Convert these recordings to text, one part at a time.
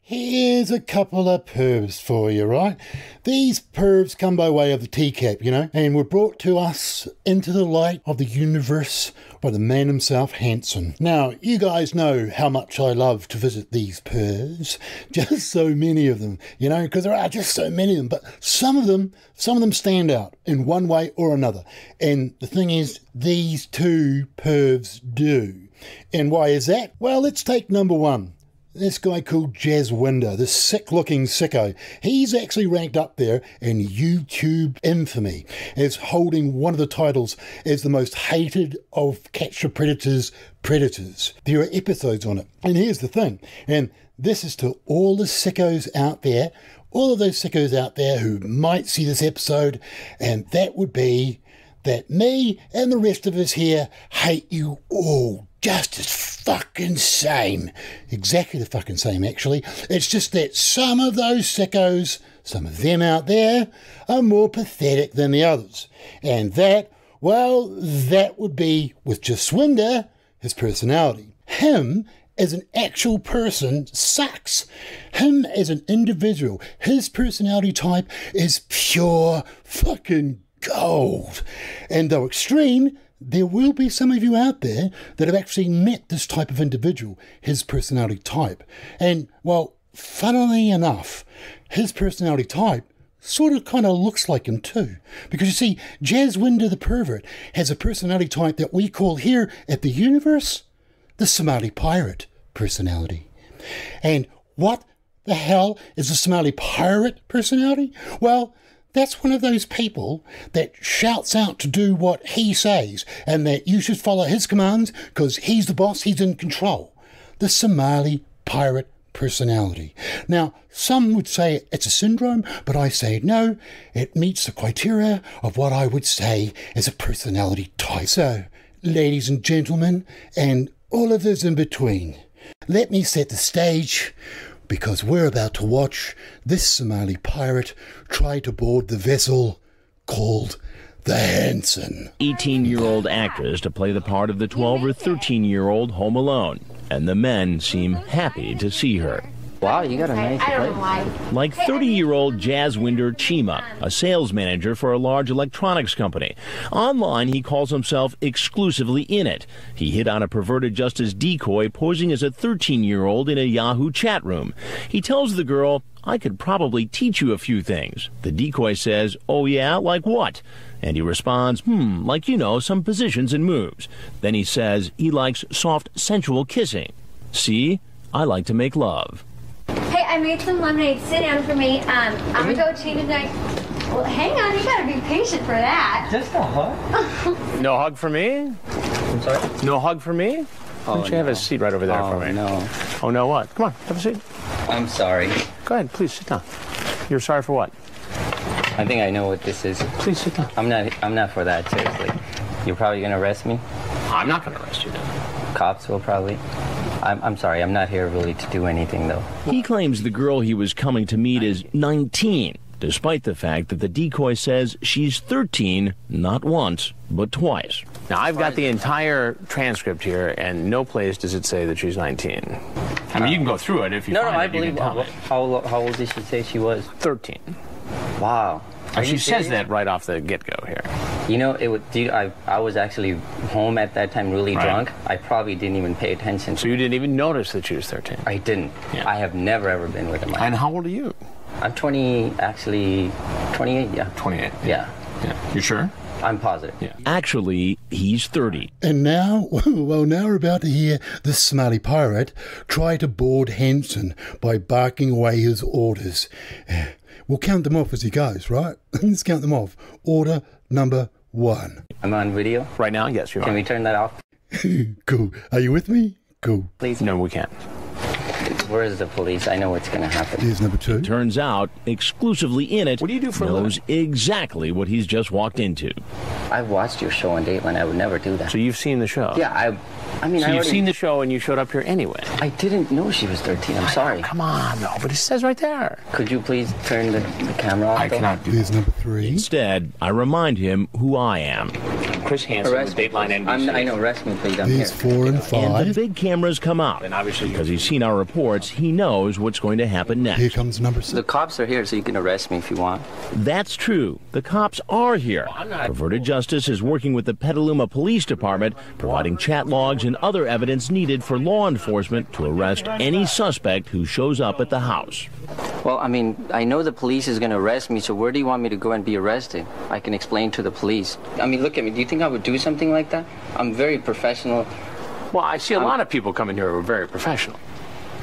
Here's a couple of pervs for you, right? These pervs come by way of the teacup, you know, and were brought to us into the light of the universe by the man himself, Hanson. Now, you guys know how much I love to visit these pervs. Just so many of them, you know, because there are just so many of them. But some of them stand out in one way or another. And the thing is, these two pervs do. And why is that? Well, let's take number one. This guy called Jaswinder, this sick-looking sicko. He's actually ranked up there in YouTube infamy as holding one of the titles as the most hated of Catch the Predator's predators. There are episodes on it. And here's the thing, and this is to all the sickos out there, all of those sickos out there who might see this episode, and that would be that me and the rest of us here hate you all just as fucking same. Exactly the fucking same, actually. It's just that some of those sickos, some of them out there, are more pathetic than the others. And that, well, that would be with Jaswinder, his personality. Him as an actual person sucks. Him as an individual, his personality type is pure fucking gold. And though extreme, there will be some of you out there that have actually met this type of individual, his personality type. And, well, funnily enough, his personality type sort of kind of looks like him too. Because you see, Jaswinder the pervert has a personality type that we call here at the universe the Somali pirate personality. And what the hell is a Somali pirate personality? Well, that's one of those people that shouts out to do what he says and that you should follow his commands because he's the boss, he's in control. The Somali pirate personality. Now, some would say it's a syndrome, but I say no, it meets the criteria of what I would say is a personality type. So, ladies and gentlemen, and all of those in between, let me set the stage, because we're about to watch this Somali pirate try to board the vessel called the Hanson. 18-year-old actress to play the part of the 12 or 13-year-old home alone, and the men seem happy to see her. Wow, you got a nice place. Like 30-year-old Jaswinder Chima, a sales manager for a large electronics company. Online, he calls himself exclusively in it. He hit on a perverted justice decoy posing as a 13-year-old in a Yahoo chat room. He tells the girl, "I could probably teach you a few things." The decoy says, "Oh yeah, like what?" And he responds, like, you know, some positions and moves. Then he says he likes soft, sensual kissing. See, I like to make love. Hey, I made some lemonade. Sit down for me. I'm gonna go change tonight. Well, hang on. You gotta be patient for that. Just a hug? No hug for me? I'm sorry? No hug for me? Why don't you have a seat right over there for me? No. Oh, no what? Come on, have a seat. I'm sorry. Go ahead, please sit down. You're sorry for what? I think I know what this is. Please sit down. I'm not for that, seriously. You're probably gonna arrest me? I'm not gonna arrest you then. Cops will probably. I'm sorry, I'm not here really to do anything, though. He claims the girl he was coming to meet is 19, despite the fact that the decoy says she's 13, not once, but twice. Now, I've got the entire transcript here, and no place does it say that she's 19. I mean, you can go through it if you find it. No, I believe. How old did she say she was? 13. Wow. She says that right off the get-go here. You know, I was actually home at that time, really drunk. I probably didn't even pay attention. So you didn't even notice that she was 13? I didn't. Yeah. I have never, ever been with a minor. And how old are you? I'm 28, yeah. 28? Yeah. You sure? I'm positive. Yeah. Actually, he's 30. And now, well, now we're about to hear this Somali pirate try to board Hanson by barking away his orders. We'll count them off as he goes, right? Let's count them off. Order number 1. I'm on video? Right now? Yes, you are. Can we turn that off? Cool. Are you with me? Cool. Please? No, we can't. Where is the police? I know what's going to happen. Here's number 2. Turns out, exclusively in it, What do you do for a knows living? exactly what he's just walked into. I've watched your show on Dateline. I would never do that. So you've seen the show? Yeah, I mean, So you've seen the show and you showed up here anyway? I didn't know she was 13. I'm sorry. Come on, no, but it says right there. Could you please turn the camera off? I cannot do Here's number 3. Instead, I remind him who I am. Chris Hansen with Dateline NBC. I know, arrest me, please. I'm There's here. 4 and 5. And the big cameras come out. And obviously, Because he's seen our reports, he knows what's going to happen next. Here comes number 6. The cops are here, so you can arrest me if you want. That's true. The cops are here. Perverted Justice is working with the Petaluma Police Department, providing chat logs and other evidence needed for law enforcement to arrest any suspect who shows up at the house. Well, I mean, I know the police is going to arrest me, so where do you want me to go and be arrested? I can explain to the police. I mean, look at me. Do you think I would do something like that? I'm very professional. well, I see a lot of people coming here who are very professional.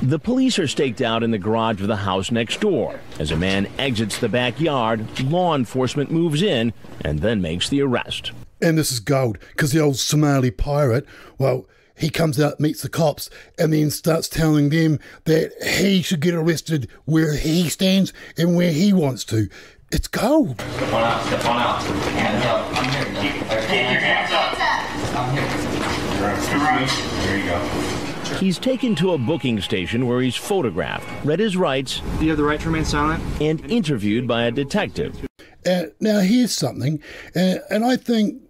The police are staked out in the garage of the house next door. As a man exits the backyard, law enforcement moves in and then makes the arrest. And this is gold, because the old Somali pirate, well, he comes out, meets the cops, and then starts telling them that he should get arrested where he stands and where he wants to. It's gold. Step on out, step on out. Hands up. I'm here. Keep your hands up. I'm here. There you go. He's taken to a booking station where he's photographed, read his rights, Do you have the right to remain silent? and interviewed by a detective. Now, here's something, and I think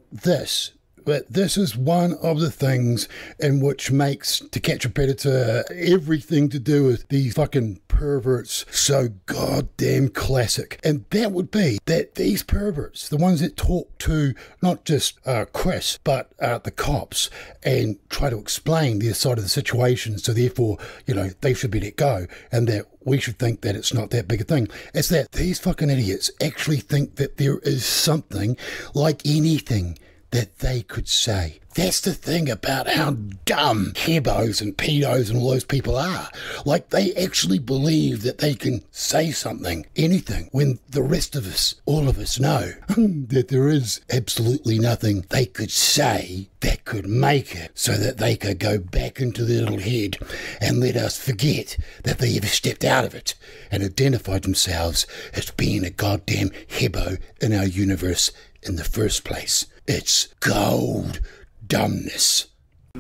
but this is one of the things in which makes To Catch a Predator everything to do with these fucking perverts so goddamn classic. And that would be that these perverts, the ones that talk to not just Chris, but the cops and try to explain their side of the situation, so therefore, you know, they should be let go and that we should think that it's not that big a thing. It's that these fucking idiots actually think that there is something like anything that they could say. That's the thing about how dumb hebos and pedos and all those people are. Like, they actually believe that they can say something, anything, when the rest of us, all of us, know that there is absolutely nothing they could say that could make it so that they could go back into their little head and let us forget that they ever stepped out of it and identified themselves as being a goddamn hebo in our universe in the first place. It's gold dumbness.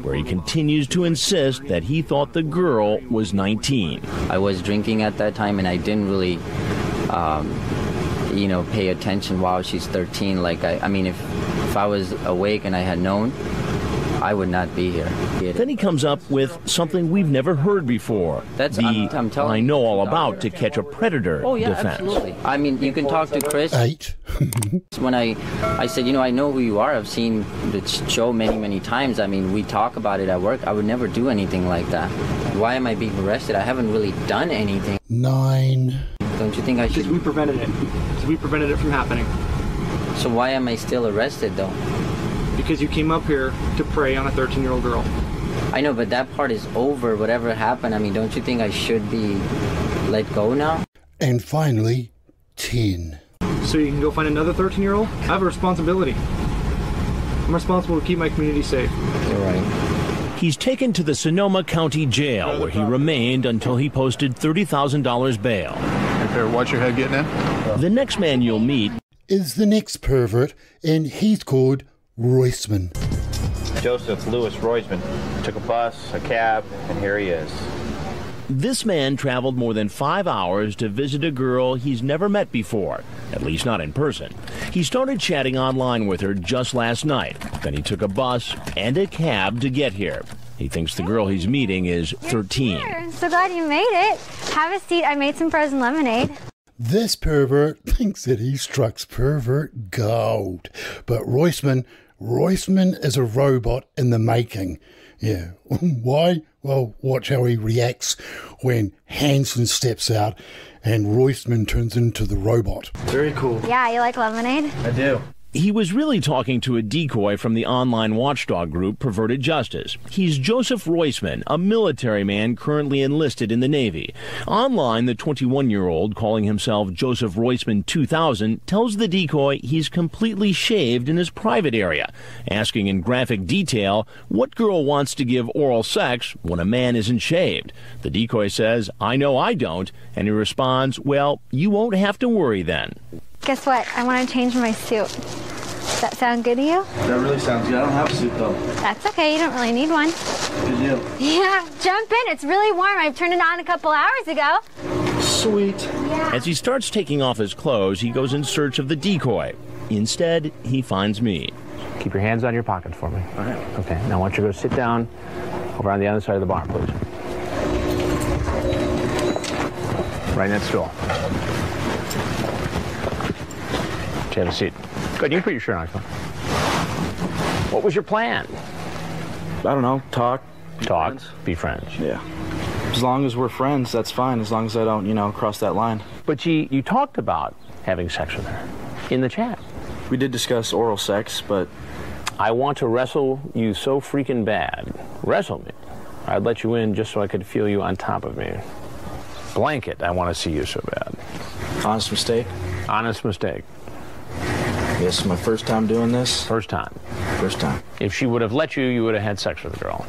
Where he continues to insist that he thought the girl was 19. I was drinking at that time, and I didn't really, pay attention while she's 13. Like, I mean, if I was awake and I had known, I would not be here. Then he comes up with something we've never heard before. I'm telling I you. know all about To Catch a Predator Oh, yeah, defense. absolutely. I mean, you can talk to Chris. 8. When I said, I know who you are. I've seen the show many, many times. I mean, we talk about it at work. I would never do anything like that. Why am I being arrested? I haven't really done anything. 9. Don't you think I should? Because we prevented it. Because we prevented it from happening. So why am I still arrested, though? Because you came up here to prey on a 13-year-old girl. I know, but that part is over. Whatever happened, I mean, don't you think I should be let go now? And finally, 10. So you can go find another 13-year-old? I have a responsibility. I'm responsible to keep my community safe. You're right. He's taken to the Sonoma County Jail, where he remained until he posted $30,000 bail. Watch your head getting in. The next man you'll meet Is the next pervert, and he's called Roisman. Joseph Louis Roisman took a bus, a cab, and here he is. This man traveled more than 5 hours to visit a girl he's never met before, at least not in person. He started chatting online with her just last night. Then he took a bus and a cab to get here. He thinks the girl he's meeting is 13. I'm so glad you made it. Have a seat. I made some frozen lemonade. This pervert thinks that he strikes pervert gold. But Roisman is a robot in the making. Yeah. Why? Well, watch how he reacts when Hansen steps out and Roisman turns into the robot. Very cool. Yeah, you like lemonade? I do. He was really talking to a decoy from the online watchdog group Perverted Justice. He's Joesph Roisman, a military man currently enlisted in the Navy. Online, the 21-year-old, calling himself Joesph Roisman 2000, tells the decoy he's completely shaved in his private area, asking in graphic detail what girl wants to give oral sex when a man isn't shaved. The decoy says, "I know I don't," and he responds, "Well, you won't have to worry then." Guess what? I want to change my suit. Does that sound good to you? That really sounds good. I don't have a suit though. That's okay. You don't really need one. Good deal. Yeah, jump in. It's really warm. I turned it on a couple hours ago. Sweet. Yeah. As he starts taking off his clothes, he goes in search of the decoy. Instead, he finds me. Keep your hands on your pockets for me. All right. Okay, now I want you to go sit down over on the other side of the bar, please. Right in that stool. Just have a seat. Good, you can put your shirt on. What was your plan? I don't know. Talk. Talk. Be friends. Yeah. As long as we're friends, that's fine. As long as I don't, cross that line. But you talked about having sex with her in the chat. We did discuss oral sex, but... I want to wrestle you so freaking bad. Wrestle me. I'd let you in just so I could feel you on top of me. Blanket, I want to see you so bad. Honest mistake? Honest mistake. This is my first time doing this. First time. First time. If she would have let you, you would have had sex with the girl.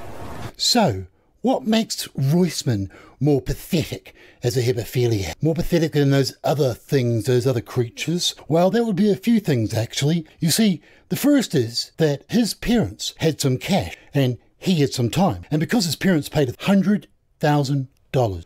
So, what makes Roisman more pathetic as a hebephiliac? More pathetic than those other things, those other creatures? Well, there would be a few things, actually. You see, the first is that his parents had some cash and he had some time. And because his parents paid $100,000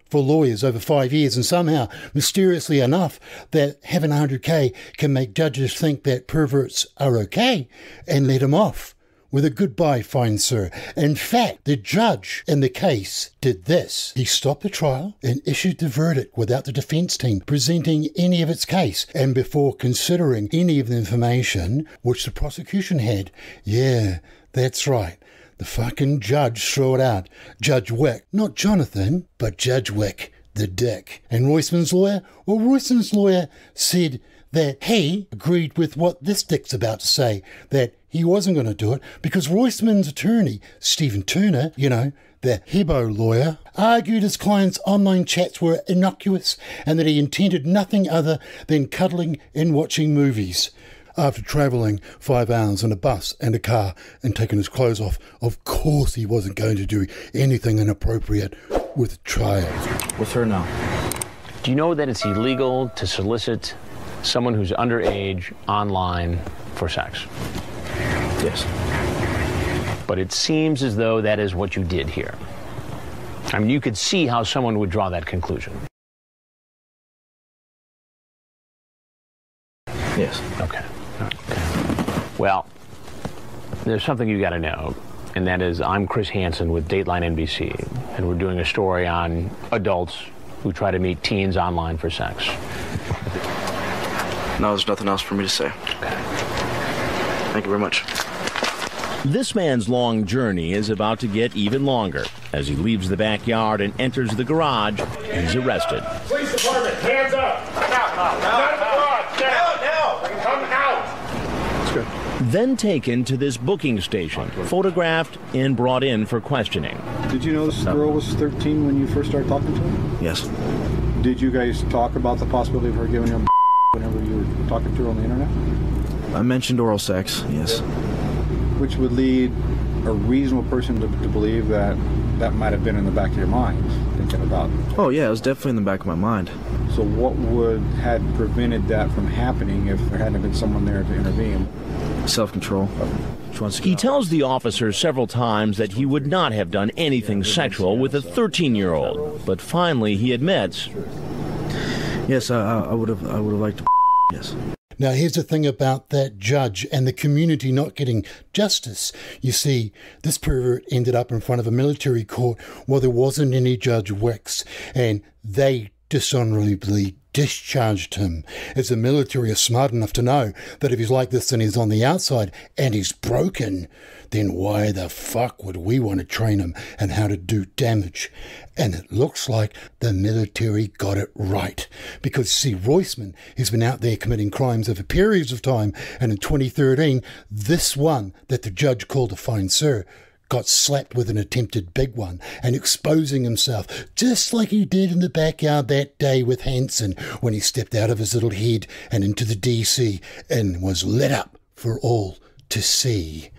for lawyers over 5 years, and somehow, mysteriously enough, that having 100K can make judges think that perverts are okay and let him off with a goodbye, fine sir. In fact, the judge in the case did this. He stopped the trial and issued the verdict without the defense team presenting any of its case and before considering any of the information which the prosecution had. Yeah, that's right. The fucking judge threw it out. Judge Wick. Not Jonathan, but Judge Wick, the dick. And Roisman's lawyer? Well, Roisman's lawyer said that he agreed with what this dick's about to say, that he wasn't going to do it because Roisman's attorney, Stephen Turner, the Hebo lawyer, argued his client's online chats were innocuous and that he intended nothing other than cuddling and watching movies. After travelling 5 hours in a bus and a car and taking his clothes off, of course he wasn't going to do anything inappropriate with a child. With her now. Do you know that it's illegal to solicit someone who's underage online for sex? Yes. But it seems as though that is what you did here. I mean, you could see how someone would draw that conclusion. Yes. Okay. Well, there's something you got to know, and that is I'm Chris Hansen with Dateline NBC, and we're doing a story on adults who try to meet teens online for sex. No, there's nothing else for me to say. Okay. Thank you very much. This man's long journey is about to get even longer. As he leaves the backyard and enters the garage, he's arrested. Police department, hands up! Out of the garage! Now! Come out! That's good. Then taken to this booking station, photographed and brought in for questioning. Did you know this girl was 13 when you first started talking to her? Yes. Did you guys talk about the possibility of her giving him whenever you were talking to her on the internet? I mentioned oral sex, yes. Which would lead a reasonable person to believe that that might have been in the back of your mind, thinking about it. Oh yeah, it was definitely in the back of my mind. So what would had prevented that from happening if there hadn't been someone there to intervene? Self-control. He tells the officer several times that he would not have done anything sexual with a 13-year-old, but finally he admits. Yes, I would have liked to. Yes. Now, here's the thing about that judge and the community not getting justice. You see, this pervert ended up in front of a military court while there wasn't any Judge Wicks, and they dishonorably discharged him, as the military are smart enough to know that if he's like this and he's on the outside and he's broken, then why the fuck would we want to train him and how to do damage? And it looks like the military got it right. Because, see, Roisman has been out there committing crimes over periods of time, and in 2013, this one that the judge called a fine sir got slapped with an attempted big one and exposing himself, just like he did in the backyard that day with Hansen when he stepped out of his little head and into the DC and was lit up for all to see.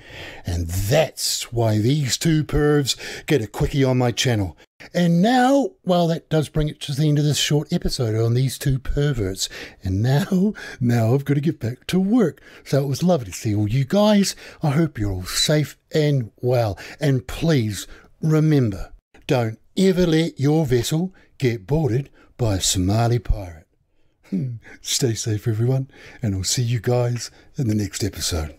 And that's why these two pervs get a quickie on my channel. And now, well, that does bring it to the end of this short episode on these two perverts. And now I've got to get back to work. So it was lovely to see all you guys. I hope you're all safe and well. And please remember, don't ever let your vessel get boarded by a Somali pirate. Stay safe, everyone, and I'll see you guys in the next episode.